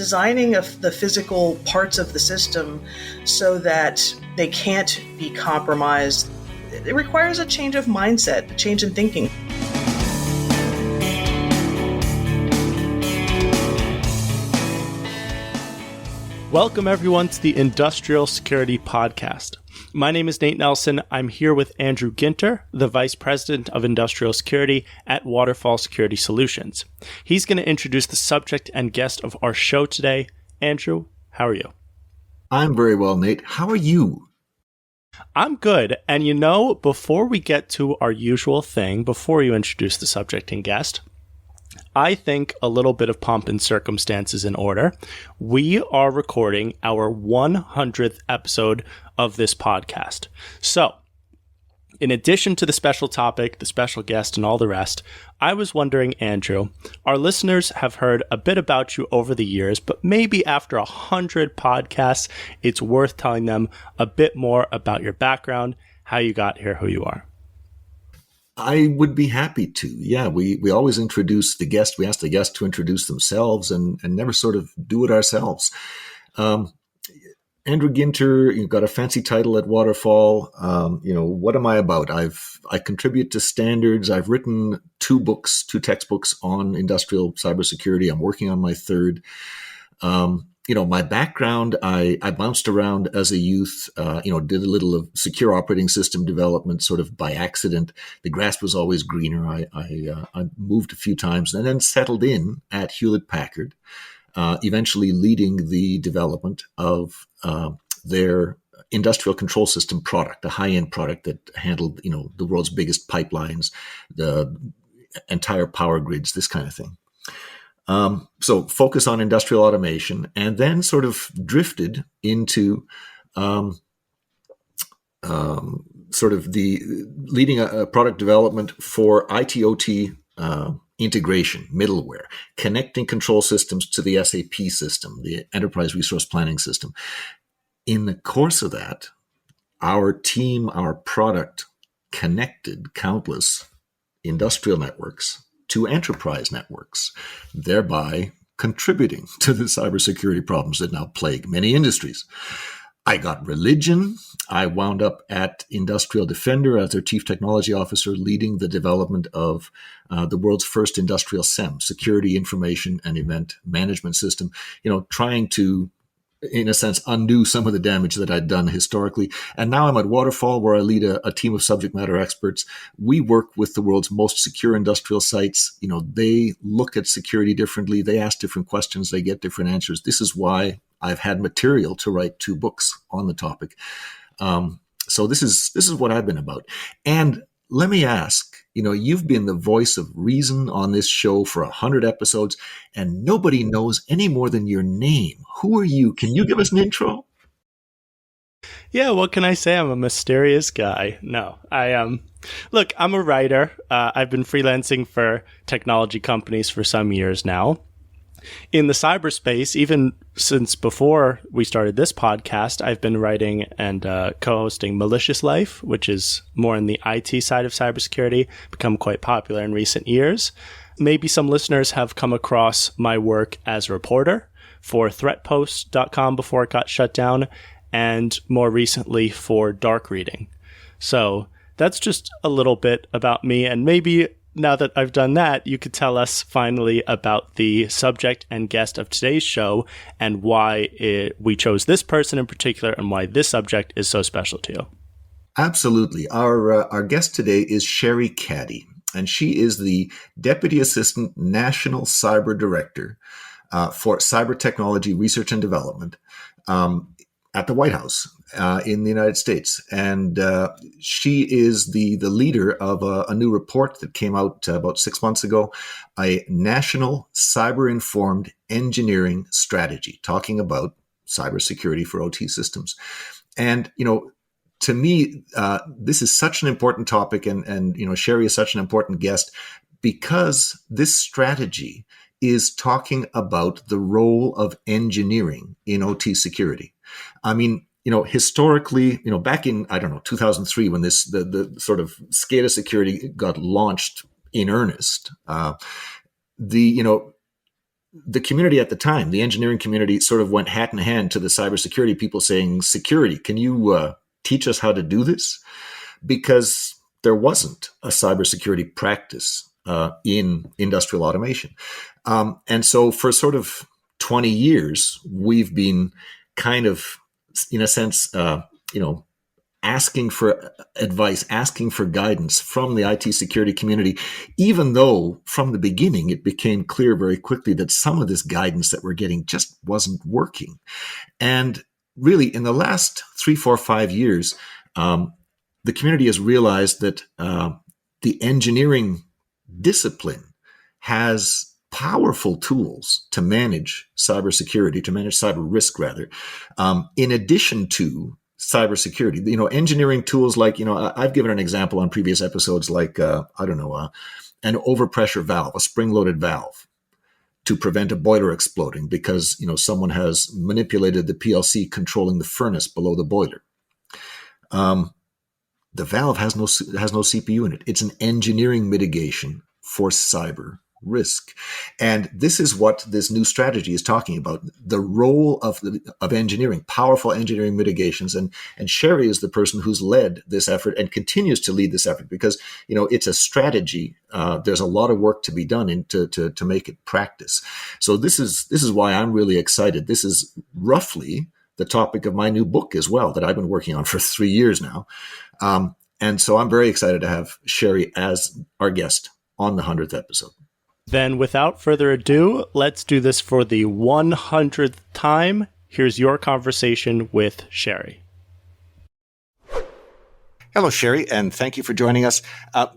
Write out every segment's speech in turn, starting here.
designing of the physical parts of the system so that they can't be compromised. It requires a change of mindset, a change in thinking. Welcome, everyone, to the Industrial Security Podcast. My name is Nate Nelson. I'm here with Andrew Ginter, the Vice President of Industrial Security at Waterfall Security Solutions. He's going to introduce the subject and guest of our show today. Andrew, how are you? I'm very well, Nate. How are you? I'm good. And you know, before we get to our usual thing, before you introduce the subject and guest, I think a little bit of pomp and circumstance is in order. We are recording our 100th episode of this podcast. So, in addition to the special topic, the special guest, and all the rest, I was wondering, Andrew, our listeners have heard a bit about you over the years, but maybe after 100 podcasts, it's worth telling them a bit more about your background, how you got here, who you are. I would be happy to. Yeah, we always introduce the guest. We ask the guest to introduce themselves and never sort of do it ourselves. Andrew Ginter, you've got a fancy title at Waterfall. What am I about? I contribute to standards. I've written two textbooks on industrial cybersecurity. I'm working on my third. My background, I bounced around as a youth, did a little of secure operating system development sort of by accident. The grass was always greener. I moved a few times and then settled in at Hewlett-Packard, eventually leading the development of their industrial control system product, a high-end product that handled, the world's biggest pipelines, the entire power grids, this kind of thing. So focus on industrial automation, and then sort of drifted into sort of the leading a product development for IT/OT integration, middleware, connecting control systems to the SAP system, the Enterprise Resource Planning System. In the course of that, our team, our product connected countless industrial networks to enterprise networks, thereby contributing to the cybersecurity problems that now plague many industries. I got religion. I wound up at Industrial Defender as their chief technology officer, leading the development of the world's first industrial SIEM, security information and event management system, trying to, in a sense, undo some of the damage that I'd done historically. And now I'm at Waterfall, where I lead a team of subject matter experts. We work with the world's most secure industrial sites. They look at security differently. They ask different questions. They get different answers. This is why I've had material to write 2 books on the topic. So this is what I've been about. And let me ask, you've been the voice of reason on this show for 100 episodes, and nobody knows any more than your name. Who are you? Can you give us an intro? Yeah, what can I say? I'm a mysterious guy. No, look, I'm a writer. I've been freelancing for technology companies for some years now. In the cyberspace, even since before we started this podcast, I've been writing and co-hosting Malicious Life, which is more in the IT side of cybersecurity, become quite popular in recent years. Maybe some listeners have come across my work as a reporter for threatpost.com before it got shut down, and more recently for Dark Reading. So that's just a little bit about me, and maybe now that I've done that, you could tell us finally about the subject and guest of today's show and why we chose this person in particular and why this subject is so special to you. Absolutely. Our guest today is Cheri Caddy, and she is the Deputy Assistant National Cyber Director for Cyber Technology Research and Development at the White House in the United States. And she is the leader of a new report that came out about 6 months ago, a National Cyber-Informed Engineering Strategy, talking about cybersecurity for OT systems. And, to me, this is such an important topic, and Cheri is such an important guest, because this strategy is talking about the role of engineering in OT security. I mean, historically, back in, 2003, when the sort of SCADA security got launched in earnest, the community at the time, the engineering community, sort of went hat in hand to the cybersecurity people saying, security, can you teach us how to do this? Because there wasn't a cybersecurity practice in industrial automation. And so for sort of 20 years, we've been kind of, in a sense, asking for advice, asking for guidance from the IT security community, even though from the beginning it became clear very quickly that some of this guidance that we're getting just wasn't working. And really, in the last 3, 4, 5 years, the community has realized that the engineering discipline has powerful tools to manage cybersecurity, to manage cyber risk, rather, in addition to cybersecurity. Engineering tools like, I've given an example on previous episodes, like, an overpressure valve, a spring-loaded valve to prevent a boiler exploding because, someone has manipulated the PLC controlling the furnace below the boiler. The valve has no CPU in it. It's an engineering mitigation for cyber risk. And this is what this new strategy is talking about, the role of engineering, powerful engineering mitigations. And Cheri is the person who's led this effort and continues to lead this effort because, it's a strategy. There's a lot of work to be done to make it practice. So this is why I'm really excited. This is roughly the topic of my new book as well, that I've been working on for 3 years now. And so I'm very excited to have Cheri as our guest on the 100th episode. Then without further ado, let's do this for the 100th time. Here's your conversation with Cheri. Hello, Cheri, and thank you for joining us.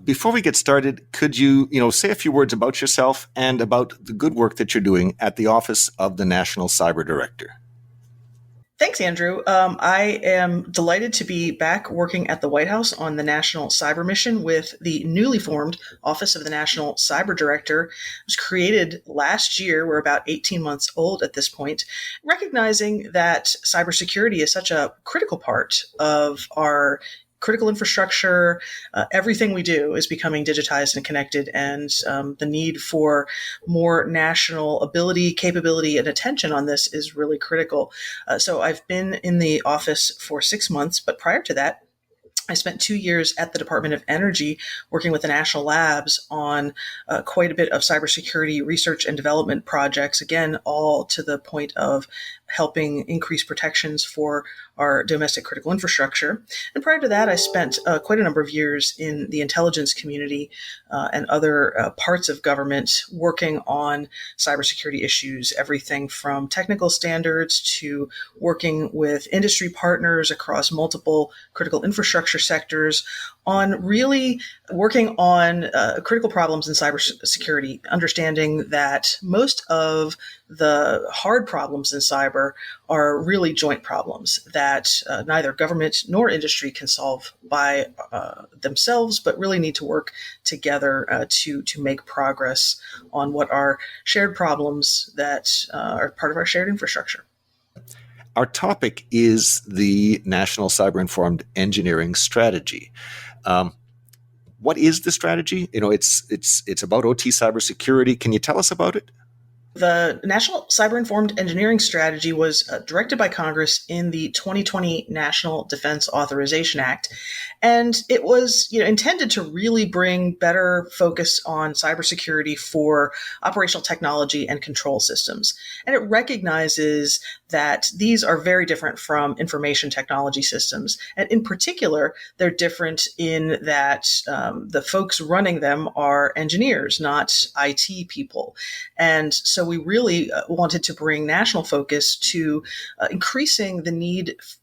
Before we get started, could you, say a few words about yourself and about the good work that you're doing at the Office of the National Cyber Director? Thanks, Andrew. I am delighted to be back working at the White House on the National Cyber Mission with the newly formed Office of the National Cyber Director. It was created last year. We're about 18 months old at this point, recognizing that cybersecurity is such a critical part of our critical infrastructure. Everything we do is becoming digitized and connected, and the need for more national ability, capability, and attention on this is really critical. So I've been in the office for 6 months, but prior to that, I spent 2 years at the Department of Energy working with the national labs on quite a bit of cybersecurity research and development projects, again, all to the point of helping increase protections for our domestic critical infrastructure. And prior to that, I spent quite a number of years in the intelligence community and other parts of government working on cybersecurity issues, everything from technical standards to working with industry partners across multiple critical infrastructure sectors on really working on critical problems in cybersecurity, understanding that most of the hard problems in cyber are really joint problems that neither government nor industry can solve by themselves, but really need to work together to make progress on what are shared problems that are part of our shared infrastructure. Our topic is the National Cyber-Informed Engineering Strategy. What is the strategy? It's about OT cybersecurity. Can you tell us about it? The National Cyber-Informed Engineering Strategy was directed by Congress in the 2020 National Defense Authorization Act. And it was intended to really bring better focus on cybersecurity for operational technology and control systems. And it recognizes that these are very different from information technology systems. And in particular, they're different in that the folks running them are engineers, not IT people. And so we really wanted to bring national focus to increasing the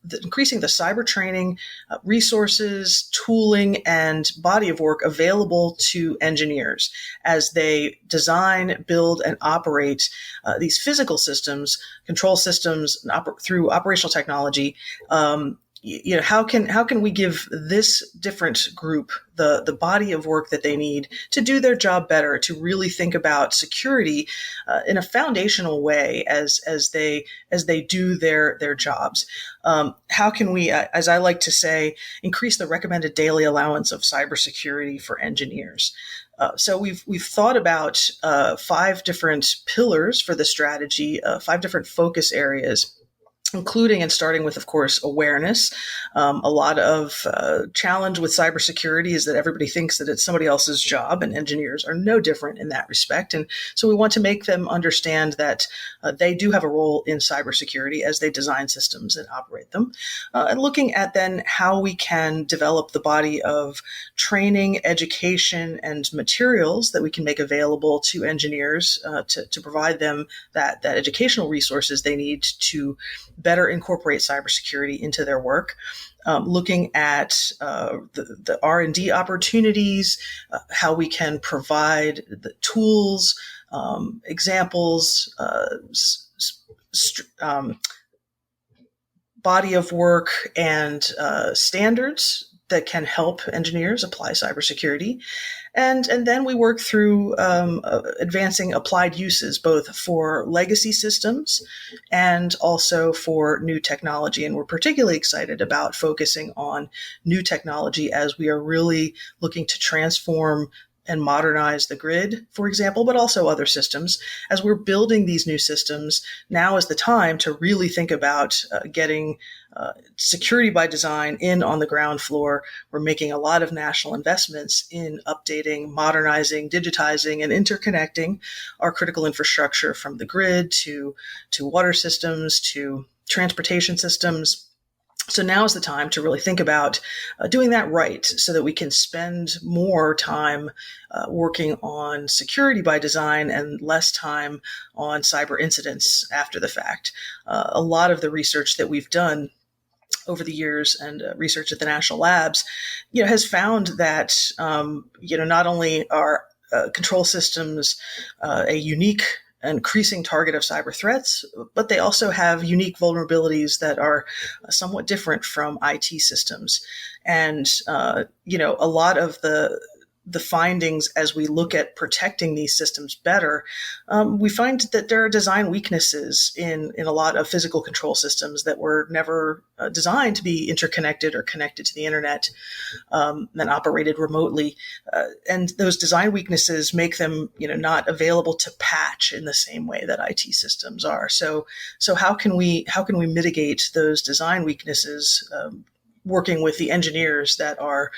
cyber training, resources, tooling, and body of work available to engineers as they design, build, and operate these physical systems, control systems through operational technology how can we give this different group the body of work that they need to do their job better, to really think about security in a foundational way as they do their jobs. How can we, as I like to say, increase the recommended daily allowance of cybersecurity for engineers? So we've thought about 5 different pillars for the strategy, 5 different focus areas, including and starting with, of course, awareness. A lot of challenge with cybersecurity is that everybody thinks that it's somebody else's job, and engineers are no different in that respect. And so we want to make them understand that they do have a role in cybersecurity as they design systems and operate them. And looking at then how we can develop the body of training, education, and materials that we can make available to engineers to provide them that educational resources they need to better incorporate cybersecurity into their work. Looking at the R&D opportunities, how we can provide the tools, examples, body of work, and standards that can help engineers apply cybersecurity. And then we work through advancing applied uses, both for legacy systems and also for new technology. And we're particularly excited about focusing on new technology as we are really looking to transform and modernize the grid, for example, but also other systems. As we're building these new systems, now is the time to really think about getting security by design in on the ground floor. We're making a lot of national investments in updating, modernizing, digitizing, and interconnecting our critical infrastructure, from the grid to water systems to transportation systems. So now is the time to really think about doing that right, so that we can spend more time working on security by design and less time on cyber incidents after the fact. A lot of the research that we've done over the years, and research at the national labs, has found that not only are control systems a unique, increasing target of cyber threats, but they also have unique vulnerabilities that are somewhat different from IT systems. And, a lot of the findings as we look at protecting these systems better, we find that there are design weaknesses in a lot of physical control systems that were never designed to be interconnected or connected to the internet, and operated remotely. And those design weaknesses make them, not available to patch in the same way that IT systems are. So how can we mitigate those design weaknesses? Working with the engineers that are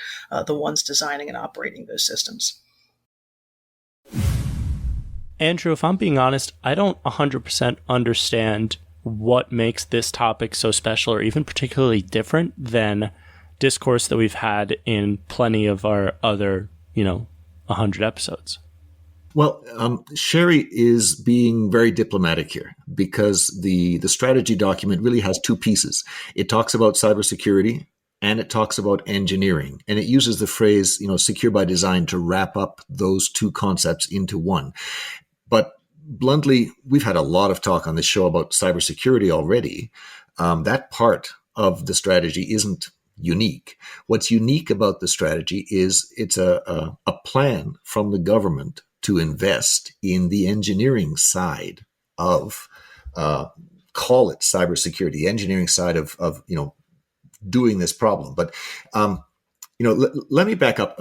the ones designing and operating those systems. Andrew, if I'm being honest, I don't 100% understand what makes this topic so special, or even particularly different than discourse that we've had in plenty of our other, 100 episodes. Well, Cheri is being very diplomatic here, because the strategy document really has 2 pieces. It talks about cybersecurity, and it talks about engineering. And it uses the phrase, secure by design, to wrap up those 2 concepts into one. But bluntly, we've had a lot of talk on this show about cybersecurity already. That part of the strategy isn't unique. What's unique about the strategy is it's a plan from the government to invest in the engineering side of, call it cybersecurity, the engineering side of doing this problem. But, let me back up.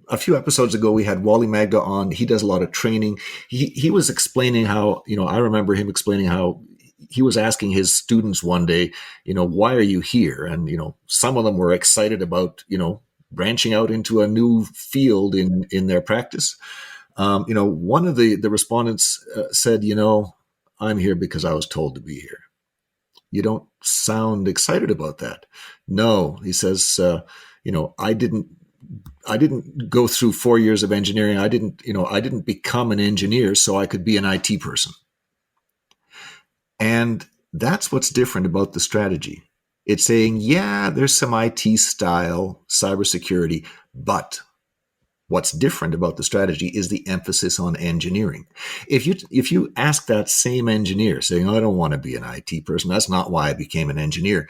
A few episodes ago, we had Wally Magda on. He does a lot of training. He was explaining how, I remember him explaining how he was asking his students one day, why are you here? And, some of them were excited about, branching out into a new field in their practice. One of the respondents said, I'm here because I was told to be here. You don't sound excited about that. No, he says, I didn't go through 4 years of engineering. I didn't become an engineer so I could be an IT person. And that's what's different about the strategy. It's saying, yeah, there's some IT style cybersecurity, but what's different about the strategy is the emphasis on engineering. If you ask that same engineer saying, I don't want to be an IT person, that's not why I became an engineer,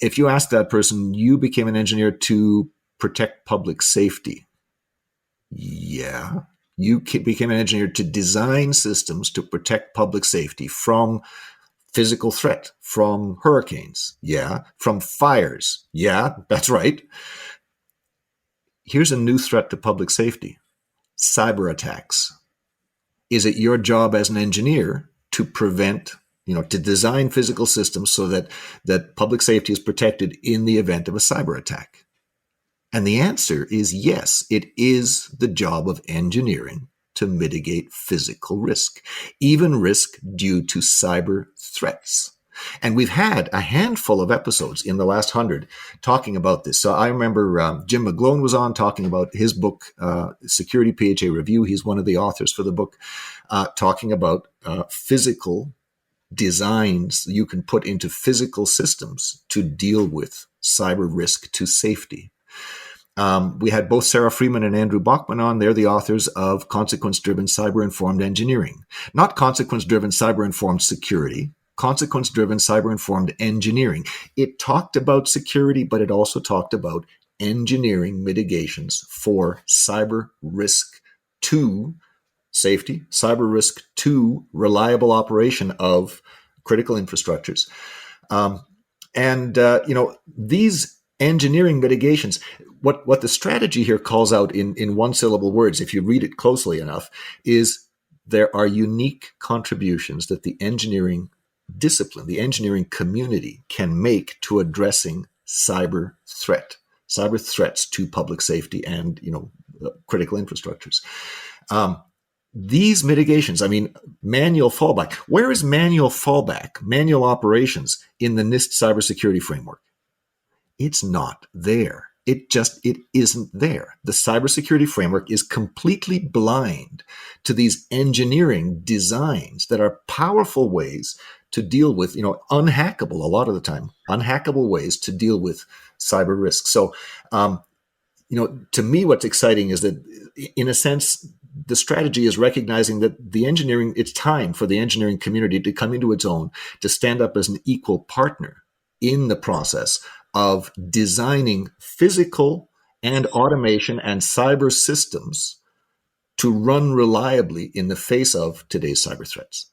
if you ask that person, you became an engineer to protect public safety. Yeah. You became an engineer to design systems to protect public safety from physical threat, from hurricanes. Yeah. From fires. Yeah, that's right. Here's a new threat to public safety: cyber attacks. Is it your job as an engineer to prevent, to design physical systems so that public safety is protected in the event of a cyber attack? And the answer is yes, it is the job of engineering to mitigate physical risk, even risk due to cyber threats. And we've had a handful of episodes in the last 100 talking about this. So I remember Jim McGlone was on talking about his book, Security PHA Review. He's one of the authors for the book, talking about physical designs you can put into physical systems to deal with cyber risk to safety. We had both Sarah Freeman and Andrew Bachman on. They're the authors of Consequence-Driven Cyber-Informed Engineering. Not Consequence-Driven Cyber-Informed Security, Consequence-Driven Cyber-Informed Engineering. It talked about security, but it also talked about engineering mitigations for cyber risk to safety, cyber risk to reliable operation of critical infrastructures. These engineering mitigations, what the strategy here calls out in one-syllable words, if you read it closely enough, is there are unique contributions that the engineering discipline, the engineering community can make to addressing cyber threats to public safety and, critical infrastructures. These mitigations, manual fallback. Where is manual fallback, manual operations in the NIST cybersecurity framework? It's not there. It isn't there. The cybersecurity framework is completely blind to these engineering designs that are powerful ways to deal with, unhackable, a lot of the time, unhackable ways to deal with cyber risk. So, to me, what's exciting is that, in a sense, the strategy is recognizing that it's time for the engineering community to come into its own, to stand up as an equal partner in the process of designing physical and automation and cyber systems to run reliably in the face of today's cyber threats.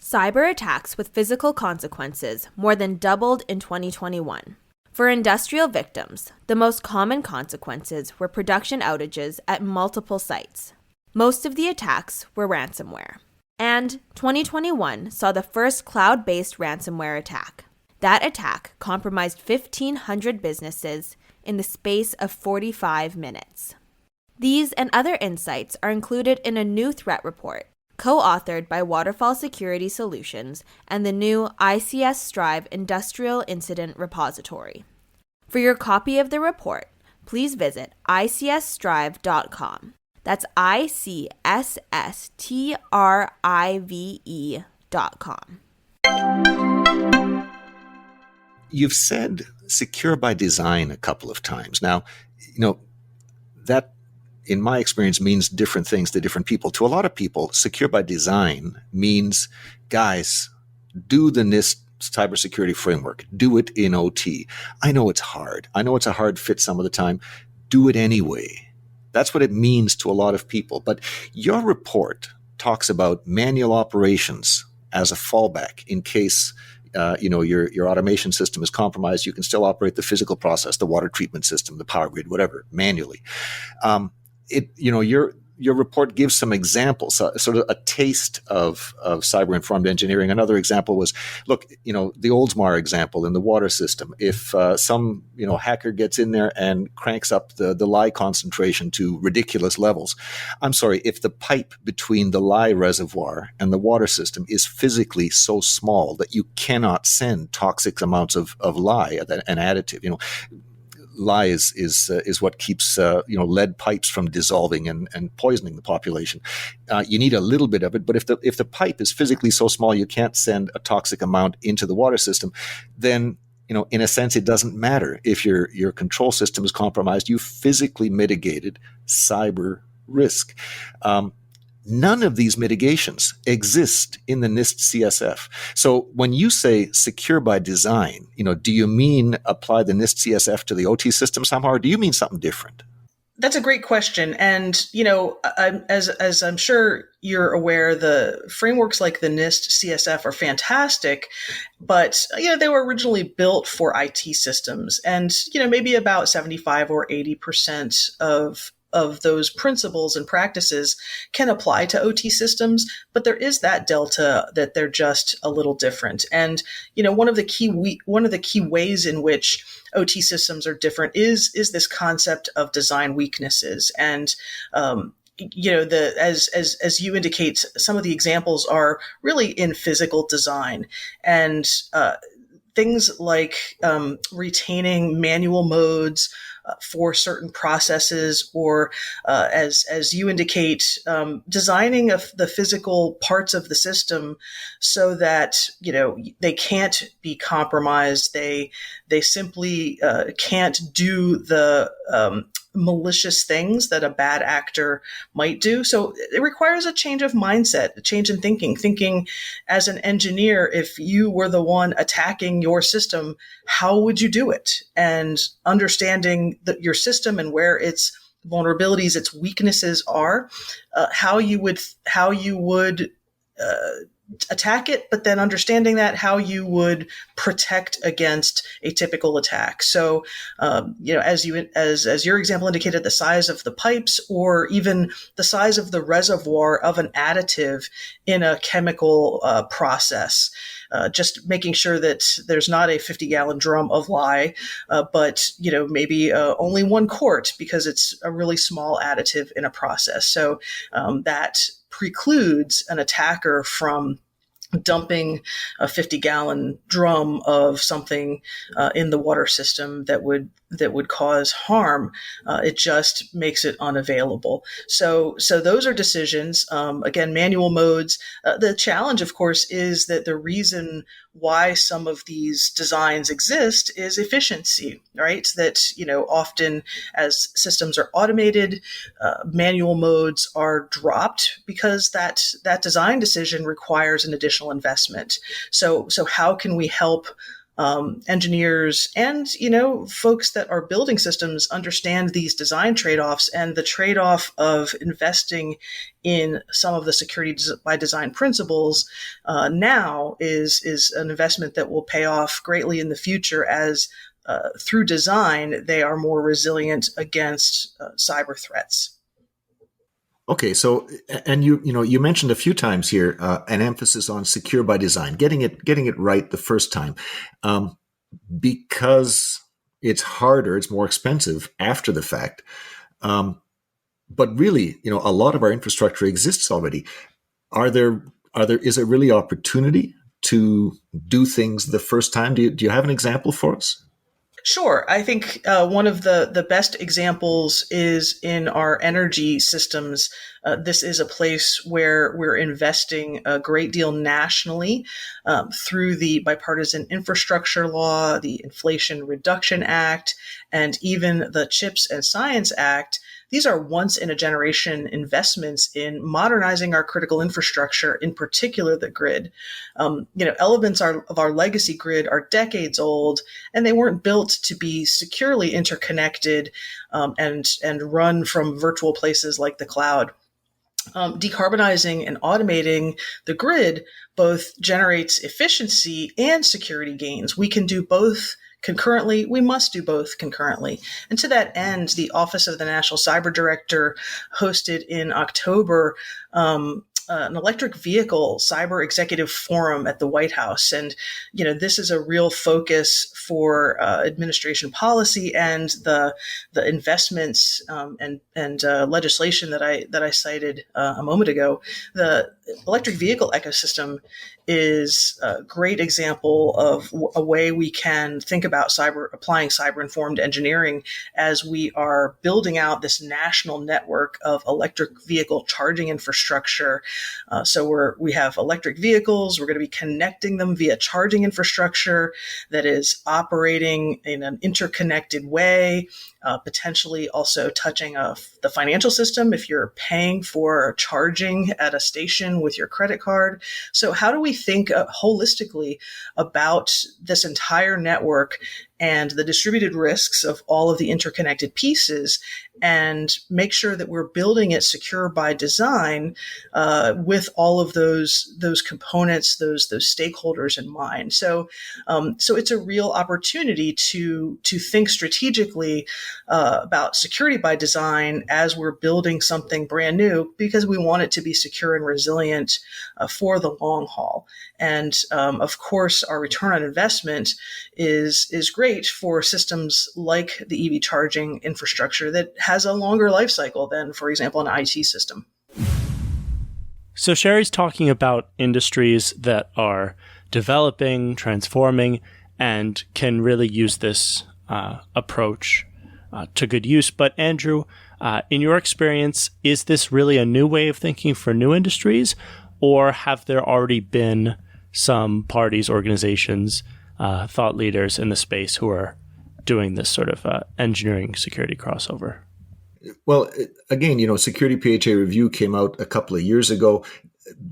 Cyber attacks with physical consequences more than doubled in 2021. For industrial victims, the most common consequences were production outages at multiple sites. Most of the attacks were ransomware. And 2021 saw the first cloud-based ransomware attack. That attack compromised 1,500 businesses in the space of 45 minutes. These and other insights are included in a new threat report, co-authored by Waterfall Security Solutions and the new ICS Strive Industrial Incident Repository. For your copy of the report, please visit icsstrive.com. That's ICSSTRIVE.com. You've said secure by design a couple of times. Now, that, in my experience, means different things to different people. To a lot of people, secure by design means, guys, do the NIST cybersecurity framework. Do it in OT. I know it's hard. I know it's a hard fit some of the time. Do it anyway. That's what it means to a lot of people. But your report talks about manual operations as a fallback in case your automation system is compromised. You can still operate the physical process, the water treatment system, the power grid, whatever, manually. Your report gives some examples, sort of a taste of cyber-informed engineering. Another example was, look, the Oldsmar example in the water system. If some hacker gets in there and cranks up the lye concentration to ridiculous levels, I'm sorry, if the pipe between the lye reservoir and the water system is physically so small that you cannot send toxic amounts of lye, an additive, lye is what keeps lead pipes from dissolving and poisoning the population. You need a little bit of it, but if the pipe is physically so small you can't send a toxic amount into the water system, then in a sense it doesn't matter if your control system is compromised. You physically mitigated cyber risk. none of these mitigations exist in the NIST CSF. So when you say secure by design, do you mean apply the NIST CSF to the OT system somehow, or do you mean something different? That's a great question. And, as I'm sure you're aware, the frameworks like the NIST CSF are fantastic, but, they were originally built for IT systems. And, maybe about 75 or 80% of those principles and practices can apply to OT systems, but there is that delta that they're just a little different. And one of the key ways in which OT systems are different is this concept of design weaknesses. And as you indicate, some of the examples are really in physical design, and things like retaining manual modes for certain processes, or as you indicate, designing the physical parts of the system so that they can't be compromised. They simply can't do the malicious things that a bad actor might do. So it requires a change of mindset, a change in thinking as an engineer. If you were the one attacking your system, how would you do it? And understanding your system and where its vulnerabilities, its weaknesses are, how you would attack it, but then understanding that how you would protect against a typical attack. So, as your example indicated, the size of the pipes, or even the size of the reservoir of an additive in a chemical process. Just making sure that there's not a 50-gallon drum of lye, but maybe only 1 quart because it's a really small additive in a process. So that precludes an attacker from dumping a 50-gallon drum of something in the water system that would cause harm. It just makes it unavailable. So those are decisions. Again, manual modes. The challenge, of course, is that the reason why some of these designs exist is efficiency, right? That, often as systems are automated, manual modes are dropped because that design decision requires an additional investment. So how can we help engineers and, folks that are building systems understand these design trade-offs, and the trade-off of investing in some of the security by design principles now is an investment that will pay off greatly in the future as through design, they are more resilient against cyber threats. Okay, so and you mentioned a few times here an emphasis on secure by design, getting it right the first time, because it's harder, it's more expensive after the fact. But really, a lot of our infrastructure exists already. Is there really opportunity to do things the first time? Do you have an example for us? Sure. I think one of the best examples is in our energy systems. This is a place where we're investing a great deal nationally through the bipartisan infrastructure law, the Inflation Reduction Act, and even the CHIPS and Science Act. These are once-in-a-generation investments in modernizing our critical infrastructure, in particular the grid. Elements of our legacy grid are decades old, and they weren't built to be securely interconnected and run from virtual places like the cloud. Decarbonizing and automating the grid both generates efficiency and security gains. We can do both concurrently. We must do both concurrently. And to that end, the Office of the National Cyber Director hosted in October an electric vehicle cyber executive forum at the White House. And, this is a real focus for administration policy and the investments and legislation that I cited a moment ago. The electric vehicle ecosystem is a great example of a way we can think about applying cyber-informed engineering as we are building out this national network of electric vehicle charging infrastructure. So we have electric vehicles. We're going to be connecting them via charging infrastructure that is operating in an interconnected way. potentially also touching the financial system if you're paying for charging at a station with your credit card. So how do we think holistically about this entire network and the distributed risks of all of the interconnected pieces, and make sure that we're building it secure by design with all of those components, those stakeholders in mind. So it's a real opportunity to think strategically about security by design as we're building something brand new, because we want it to be secure and resilient for the long haul. And of course, our return on investment is great for systems like the EV charging infrastructure that has a longer life cycle than, for example, an IT system. So Cheri's talking about industries that are developing, transforming, and can really use this approach to good use. But Andrew, in your experience, is this really a new way of thinking for new industries, or have there already been some parties, organizations, thought leaders in the space who are doing this sort of engineering security crossover? Well, again, Security PHA Review came out a couple of years ago.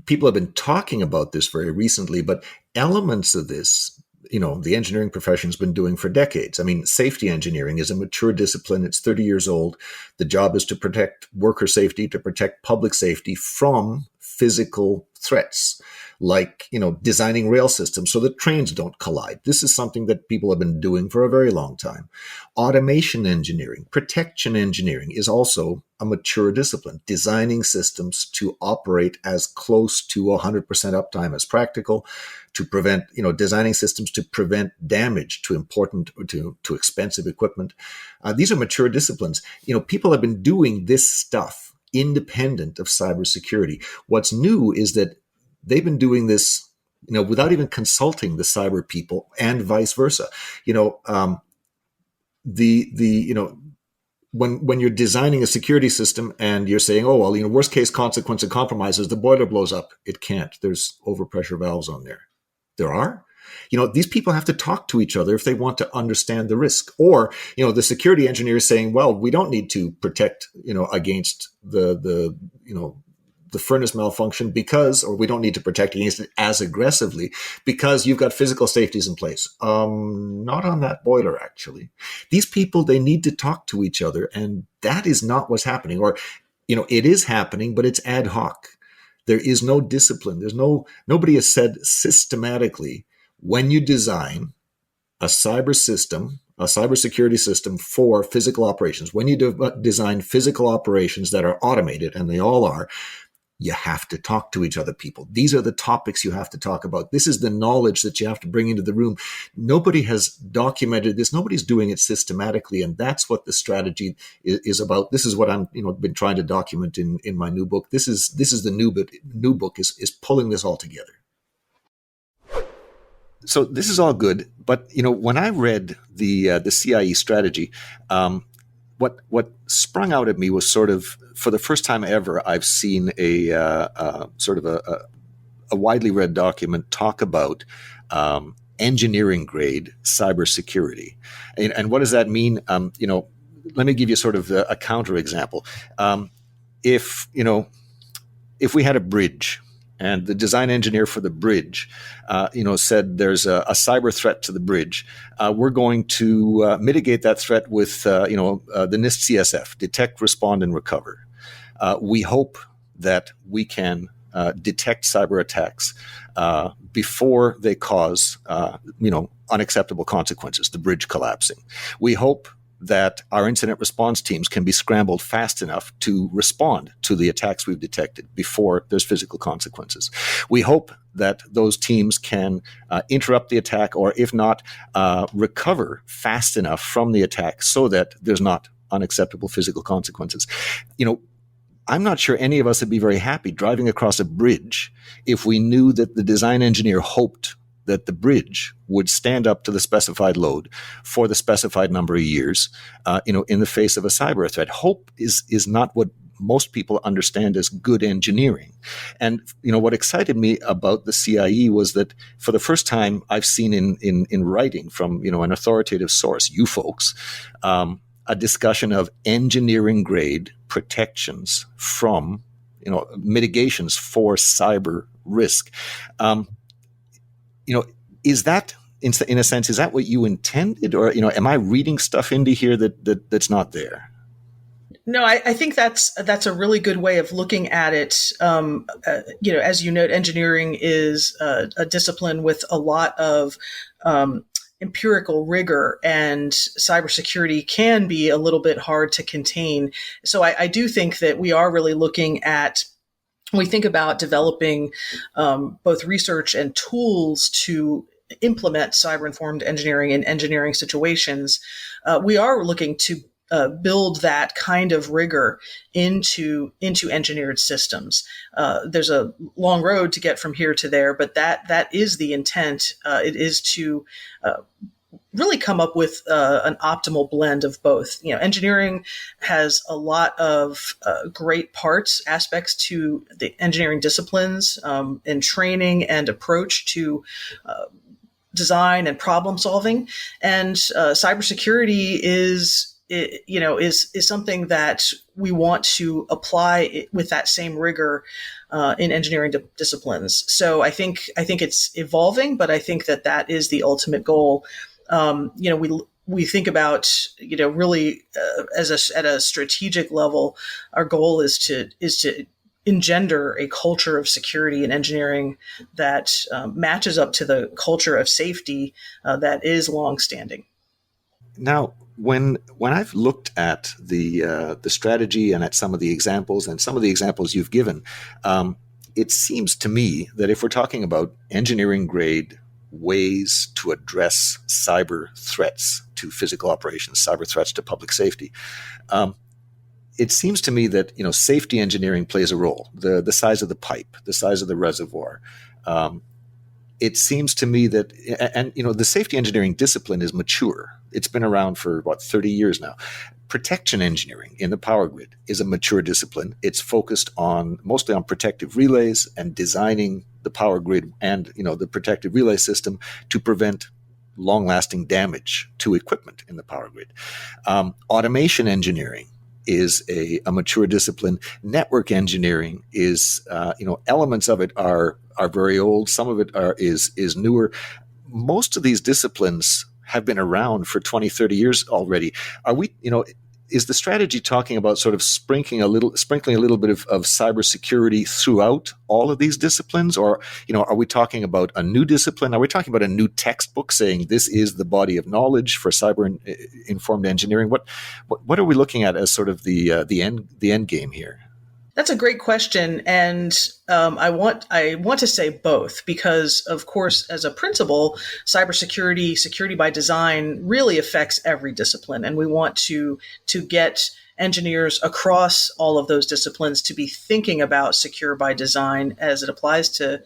People have been talking about this very recently, but elements of this, the engineering profession has been doing for decades. I mean, safety engineering is a mature discipline. It's 30 years old. The job is to protect worker safety, to protect public safety from physical threats, like, designing rail systems so that trains don't collide. This is something that people have been doing for a very long time. Automation engineering, protection engineering is also a mature discipline, designing systems to operate as close to 100% uptime as practical, to prevent, designing systems to prevent damage to to expensive equipment. These are mature disciplines. People have been doing this stuff independent of cybersecurity. What's new is that they've been doing this, without even consulting the cyber people, and vice versa. When you're designing a security system and you're saying, oh, well, worst case consequence of compromise is the boiler blows up. It can't. There's overpressure valves on there. There are. These people have to talk to each other if they want to understand the risk. Or, the security engineer is saying, well, we don't need to protect, against the furnace malfunction or we don't need to protect against it as aggressively because you've got physical safeties in place. Not on that boiler, actually. These people, they need to talk to each other, and that is not what's happening. Or, it is happening, but it's ad hoc. There is no discipline. Nobody has said systematically, when you design a cybersecurity system for physical operations, when you design physical operations that are automated, and they all are, you have to talk to each other, people. These are the topics you have to talk about. This is the knowledge that you have to bring into the room. Nobody has documented this. Nobody's doing it systematically, and that's what the strategy is about. This is what I'm, been trying to document in my new book. This is the new book is pulling this all together. So this is all good, but when I read the CIE strategy, what sprung out at me was sort of, for the first time ever, I've seen a widely read document talk about engineering grade cybersecurity, and what does that mean? Let me give you sort of a counter example. If we had a bridge, and the design engineer for the bridge, said there's a cyber threat to the bridge. We're going to mitigate that threat with, the NIST CSF, detect, respond, and recover. We hope that we can detect cyber attacks before they cause, unacceptable consequences, the bridge collapsing. We hope that our incident response teams can be scrambled fast enough to respond to the attacks we've detected before there's physical consequences. We hope that those teams can interrupt the attack, or if not, recover fast enough from the attack so that there's not unacceptable physical consequences. I'm not sure any of us would be very happy driving across a bridge if we knew that the design engineer hoped that the bridge would stand up to the specified load for the specified number of years, in the face of a cyber threat. Hope is not what most people understand as good engineering. And, what excited me about the CIE was that for the first time I've seen in writing from, an authoritative source, you folks, a discussion of engineering grade protections from, mitigations for cyber risk. Is that, in a sense, is that what you intended, or am I reading stuff into here that's not there? No, I think that's a really good way of looking at it. As you note, engineering is a discipline with a lot of empirical rigor, and cybersecurity can be a little bit hard to contain. So I do think that we are really looking at, when we think about developing both research and tools to implement cyber-informed engineering in engineering situations, we are looking to build that kind of rigor into engineered systems. There's a long road to get from here to there, but that is the intent. It is to really come up with an optimal blend of both. Engineering has a lot of great aspects to the engineering disciplines, in training and approach to design and problem solving, and cybersecurity is something that we want to apply with that same rigor in engineering disciplines. So I think it's evolving, but I think that is the ultimate goal. We think about, really at a strategic level, our goal is to engender a culture of security and engineering that matches up to the culture of safety that is longstanding. Now, when I've looked at the strategy and at some of the examples you've given, it seems to me that if we're talking about engineering grade ways to address cyber threats to physical operations, cyber threats to public safety, it seems to me that safety engineering plays a role. The size of the pipe, the size of the reservoir. It seems to me that, and the safety engineering discipline is mature. It's been around for 30 years now. Protection engineering in the power grid is a mature discipline. It's focused mostly on protective relays and designing the power grid and the protective relay system to prevent long-lasting damage to equipment in the power grid. Automation engineering is a mature discipline. Network engineering is, elements of it are very old. Some of it is newer. Most of these disciplines have been around for 20, 30 years already. Are we, is the strategy talking about sort of sprinkling a little bit of cybersecurity throughout all of these disciplines? Or, are we talking about a new discipline? Are we talking about a new textbook saying this is the body of knowledge for cyber-informed engineering? What are we looking at as sort of the end game here? That's a great question, and I want to say both, because, of course, as a principle, cybersecurity, security by design, really affects every discipline, and we want to get engineers across all of those disciplines to be thinking about secure by design as it applies to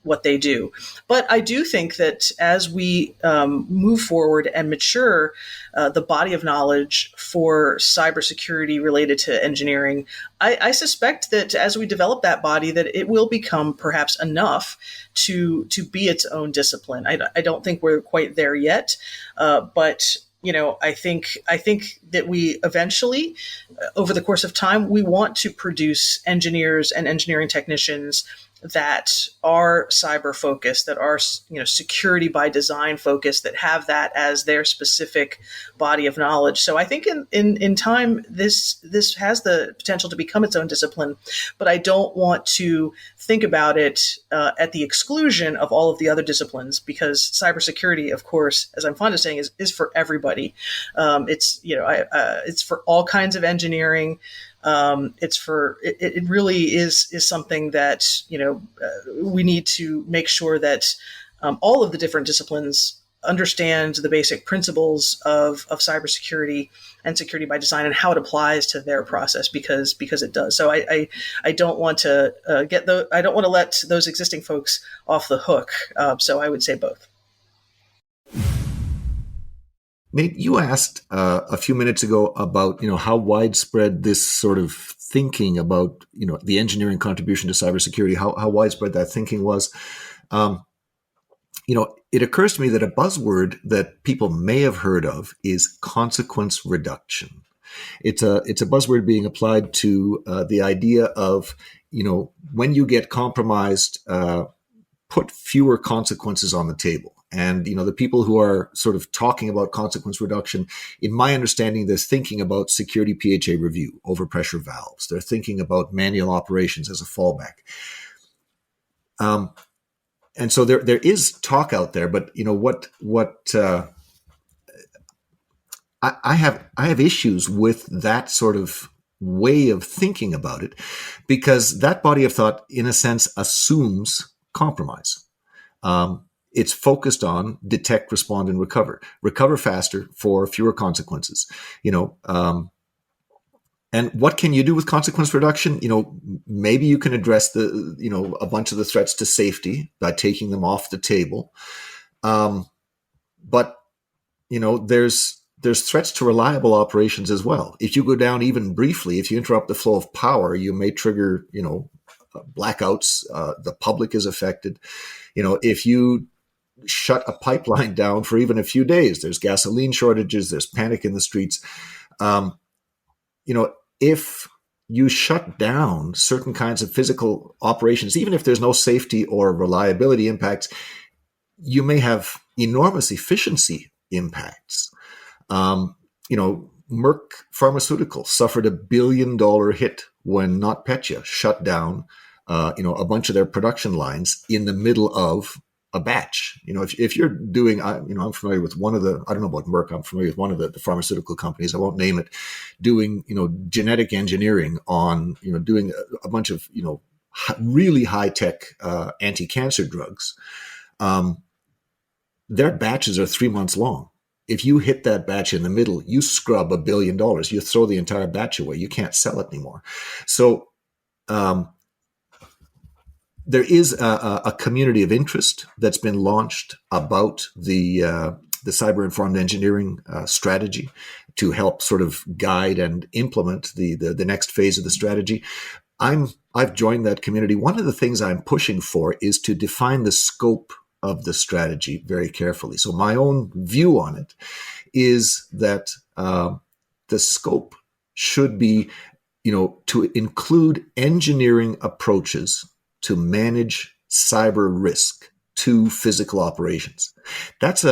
what they do. But I do think that as we move forward and mature the body of knowledge for cybersecurity related to engineering, I suspect that as we develop that body, that it will become perhaps enough to be its own discipline. I don't think we're quite there yet, but I think that we eventually, over the course of time, we want to produce engineers and engineering technicians that are cyber focused, that are security by design focused, that have that as their specific body of knowledge. So I think in time this has the potential to become its own discipline, but I don't want to think about it at the exclusion of all of the other disciplines, because cybersecurity, of course, as I'm fond of saying, is for everybody. It's for all kinds of engineering. It really is something that, we need to make sure that all of the different disciplines understand the basic principles of cybersecurity and security by design and how it applies to their process, because it does. So I don't want to I don't want to let those existing folks off the hook. So I would say both. Nate, you asked a few minutes ago about how widespread this sort of thinking about the engineering contribution to cybersecurity, how widespread that thinking was. it occurs to me that a buzzword that people may have heard of is consequence reduction. It's a buzzword being applied to the idea of, when you get compromised, put fewer consequences on the table. And, the people who are sort of talking about consequence reduction, in my understanding, they're thinking about security PHA review, overpressure valves. They're thinking about manual operations as a fallback. And so there is talk out there, but I have issues with that sort of way of thinking about it, because that body of thought, in a sense, assumes compromise. It's focused on detect, respond, and recover faster for fewer consequences. And what can you do with consequence reduction? Maybe you can address a bunch of the threats to safety by taking them off the table. But there's threats to reliable operations as well. If you go down even briefly, if you interrupt the flow of power, you may trigger, blackouts. The public is affected. If you shut a pipeline down for even a few days, there's gasoline shortages, there's panic in the streets. If you shut down certain kinds of physical operations, even if there's no safety or reliability impacts, you may have enormous efficiency impacts. Merck Pharmaceuticals suffered $1 billion hit when NotPetya shut down, a bunch of their production lines in the middle of a batch. If you're doing, I'm familiar with one of the, I don't know about Merck, I'm familiar with one of the pharmaceutical companies, I won't name it, doing, genetic engineering on, doing a bunch of, really high-tech anti-cancer drugs. Their batches are 3 months long. If you hit that batch in the middle, you scrub $1 billion. You throw the entire batch away. You can't sell it anymore. So, there is a community of interest that's been launched about the cyber-informed engineering strategy to help sort of guide and implement the next phase of the strategy. I've joined that community. One of the things I'm pushing for is to define the scope of the strategy very carefully. So my own view on it is that the scope should be, to include engineering approaches to manage cyber risk to physical operations. That's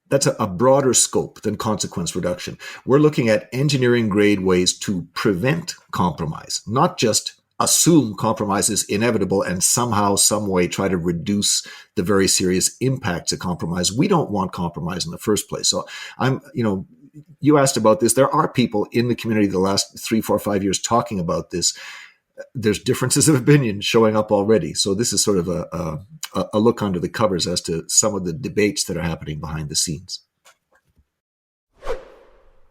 that's a broader scope than consequence reduction. We're looking at engineering grade ways to prevent compromise, not just assume compromise is inevitable and somehow, some way try to reduce the very serious impacts of compromise. We don't want compromise in the first place. So you asked about this. There are people in the community the last 3, 4, 5 years talking about this. There's differences of opinion showing up already. So this is sort of a look under the covers as to some of the debates that are happening behind the scenes.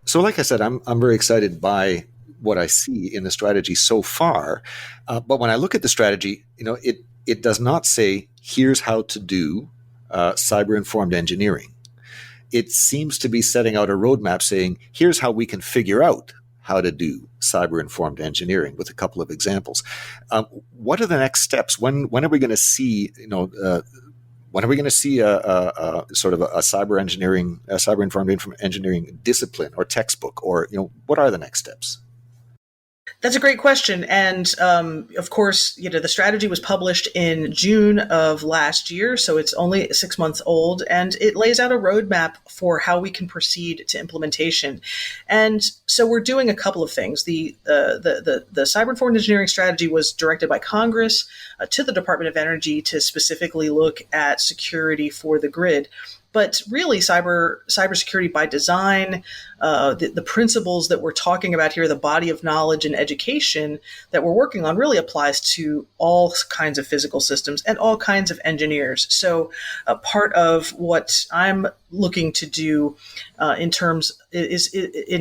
So like I said, I'm very excited by what I see in the strategy so far. But when I look at the strategy, it does not say, here's how to do cyber-informed engineering. It seems to be setting out a roadmap saying, here's how we can figure out how to do cyber-informed engineering with a couple of examples. What are the next steps? When are we going to see, when are we going to see a sort of a cyber-informed engineering discipline or textbook, or what are the next steps? That's a great question. And of course, the strategy was published in June of last year, so it's only 6 months old, and it lays out a roadmap for how we can proceed to implementation. And so we're doing a couple of things. The cyber-informed engineering strategy was directed by Congress to the Department of Energy to specifically look at security for the grid. But really, cybersecurity by design, the principles that we're talking about here, the body of knowledge and education that we're working on really applies to all kinds of physical systems and all kinds of engineers. So part of what I'm looking to do in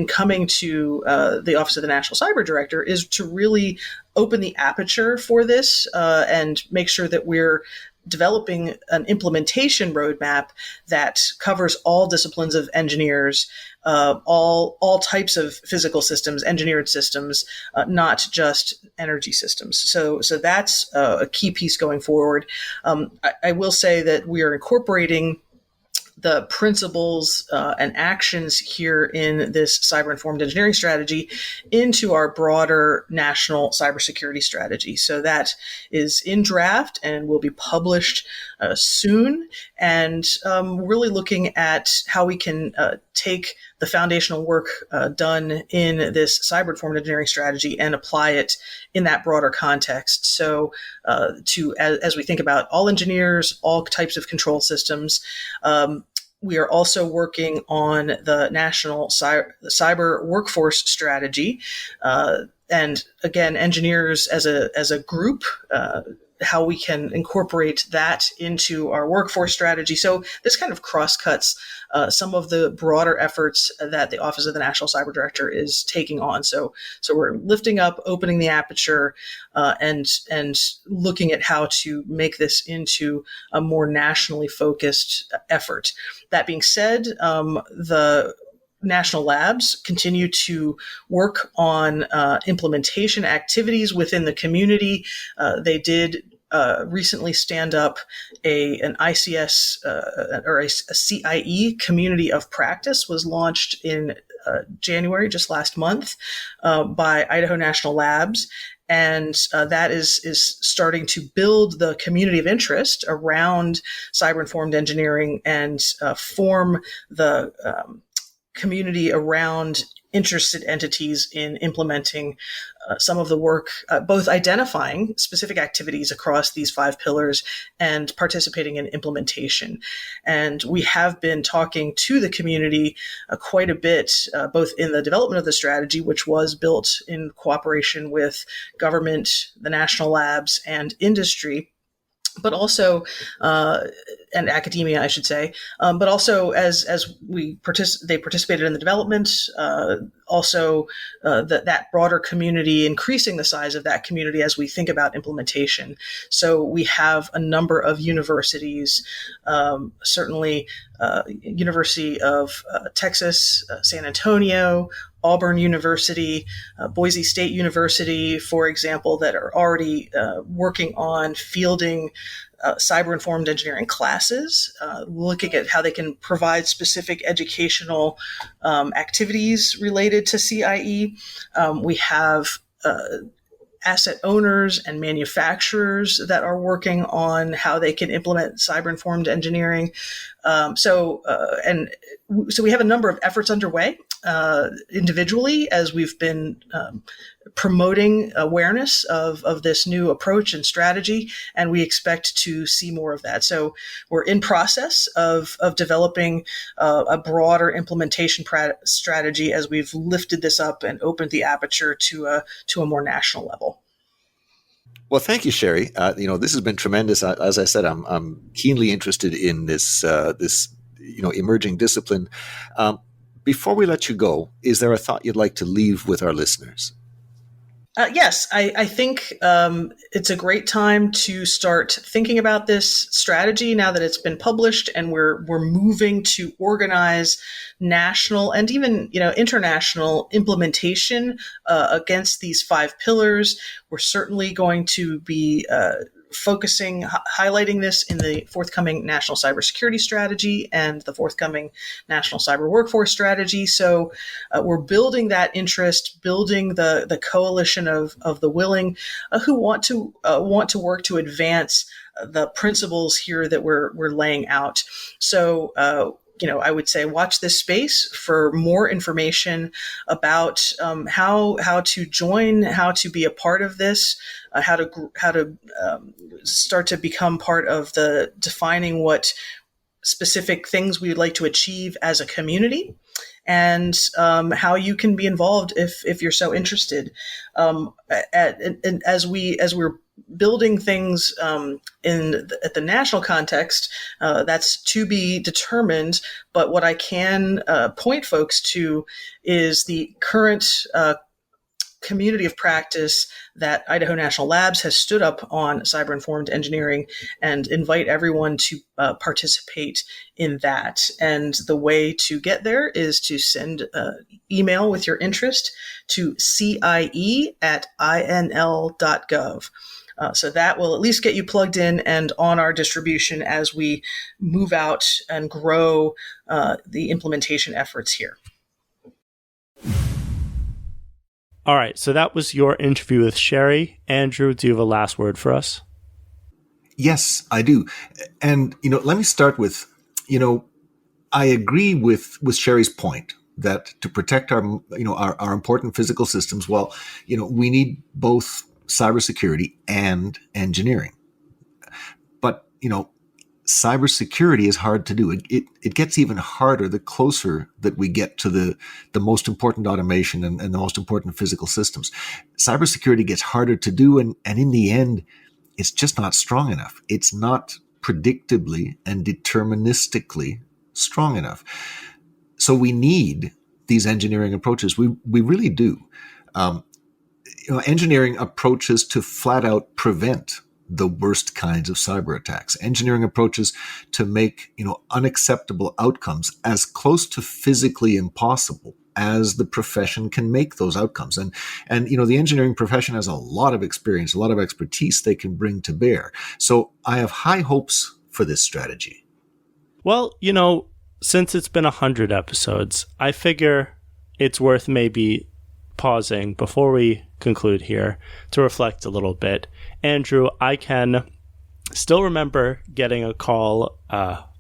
coming to the Office of the National Cyber Director is to really open the aperture for this and make sure that we're developing an implementation roadmap that covers all disciplines of engineers, all types of physical systems, engineered systems, not just energy systems. So that's a key piece going forward. I will say that we are incorporating the principles and actions here in this cyber-informed engineering strategy into our broader national cybersecurity strategy. So that is in draft and will be published soon, and really looking at how we can take the foundational work done in this cyber-informed engineering strategy and apply it in that broader context. So as we think about all engineers, all types of control systems, we are also working on the national cyber workforce strategy. And again, engineers as a group, how we can incorporate that into our workforce strategy. So this kind of cross-cuts some of the broader efforts that the Office of the National Cyber Director is taking on. So we're lifting up, opening the aperture, and looking at how to make this into a more nationally focused effort. That being said, the national labs continue to work on implementation activities within the community. They did recently stand up an ICS or a CIE community of practice was launched in January, just last month, by Idaho National Labs. And that is starting to build the community of interest around cyber-informed engineering and form the community around interested entities in implementing some of the work, both identifying specific activities across these 5 pillars and participating in implementation. And we have been talking to the community quite a bit, both in the development of the strategy, which was built in cooperation with government, the national labs, and industry, but also, and academia, I should say, but also as they participated in the development, also that broader community, increasing the size of that community as we think about implementation. So we have a number of universities, certainly University of Texas, San Antonio, Auburn University, Boise State University, for example, that are already working on fielding cyber-informed engineering classes, looking at how they can provide specific educational activities related to CIE. We have asset owners and manufacturers that are working on how they can implement cyber-informed engineering. So we have a number of efforts underway individually as we've been promoting awareness of this new approach and strategy, and we expect to see more of that. So we're in process of developing a broader implementation strategy as we've lifted this up and opened the aperture to a more national level. Well, thank you, Cheri. This has been tremendous. As I said, I'm keenly interested in this emerging discipline. Before we let you go, is there a thought you'd like to leave with our listeners? Yes, I think it's a great time to start thinking about this strategy now that it's been published, and we're moving to organize national and even international implementation against these 5 pillars. We're certainly going to be highlighting this in the forthcoming National Cybersecurity Strategy and the forthcoming National Cyber Workforce Strategy. So we're building that interest, building the coalition of the willing who want to work to advance the principles here that we're laying out. So I would say watch this space for more information about how to join, how to be a part of this, how to start to become part of the defining what specific things we would like to achieve as a community, and how you can be involved if you're so interested. And as we're building things at the national context, that's to be determined. But what I can point folks to is the current community of practice that Idaho National Labs has stood up on cyber-informed engineering and invite everyone to participate in that. And the way to get there is to send an email with your interest to CIE@inl.gov. So that will at least get you plugged in and on our distribution as we move out and grow the implementation efforts here. All right, so that was your interview with Cheri. Andrew, do you have a last word for us? Yes, I do. And, let me start with, I agree with Cheri's point that to protect our important physical systems, we need both cybersecurity and engineering. But, cybersecurity is hard to do. It gets even harder the closer that we get to the most important automation and the most important physical systems. Cybersecurity gets harder to do, and in the end, it's just not strong enough. It's not predictably and deterministically strong enough. So we need these engineering approaches. We really do. Engineering approaches to flat out prevent the worst kinds of cyber attacks, engineering approaches to make, unacceptable outcomes as close to physically impossible as the profession can make those outcomes. And the engineering profession has a lot of experience, a lot of expertise they can bring to bear. So I have high hopes for this strategy. Well, since it's been 100 episodes, I figure it's worth maybe pausing before we conclude here to reflect a little bit. Andrew, I can still remember getting a call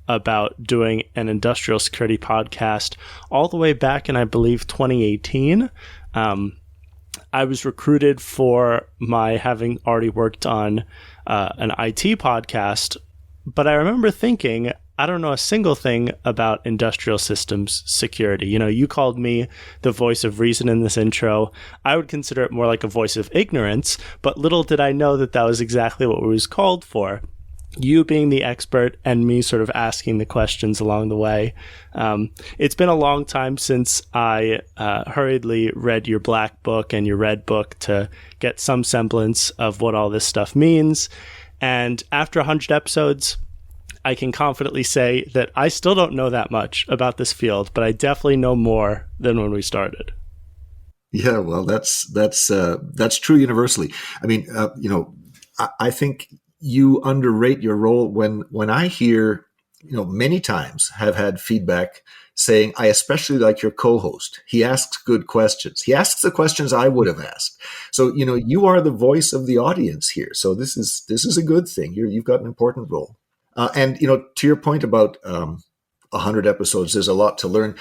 about doing an industrial security podcast all the way back in, I believe, 2018. I was recruited for my having already worked on an IT podcast, but I remember thinking, I don't know a single thing about industrial systems security. You called me the voice of reason in this intro. I would consider it more like a voice of ignorance, but little did I know that was exactly what it was called for. You being the expert and me sort of asking the questions along the way. It's been a long time since I hurriedly read your black book and your red book to get some semblance of what all this stuff means. And after 100 episodes, I can confidently say that I still don't know that much about this field, but I definitely know more than when we started. Yeah, well, that's true universally. I mean, I think you underrate your role when I hear, many times have had feedback saying, I especially like your co-host. He asks good questions. He asks the questions I would have asked. So, you are the voice of the audience here. So this is a good thing. You've got an important role. And to your point about 100 episodes, there's a lot to learn.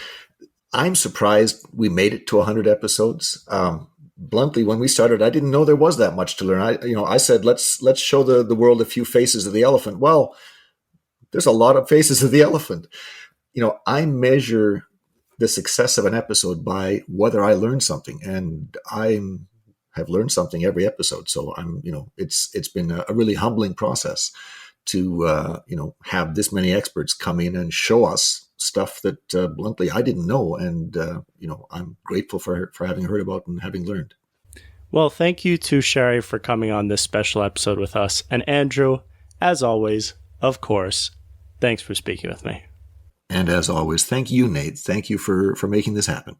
I'm surprised we made it to 100 episodes. Bluntly, when we started, I didn't know there was that much to learn. I said, let's show the world a few faces of the elephant. Well, there's a lot of faces of the elephant. I measure the success of an episode by whether I learn something, and I have learned something every episode. So it's been a really humbling process to have this many experts come in and show us stuff that bluntly I didn't know, and I'm grateful for having heard about and having learned. Well, thank you to Cheri for coming on this special episode with us, and Andrew, as always, of course, thanks for speaking with me. And as always, thank you, Nate. Thank you for making this happen.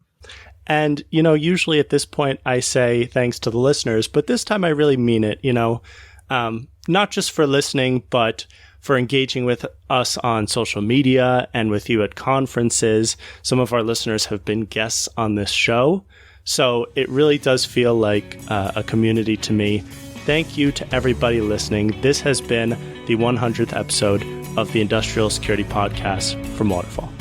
And usually at this point I say thanks to the listeners, but this time I really mean it. Not just for listening, but for engaging with us on social media and with you at conferences. Some of our listeners have been guests on this show, so it really does feel like a community to me. Thank you to everybody listening. This has been the 100th episode of the Industrial Security Podcast from Waterfall.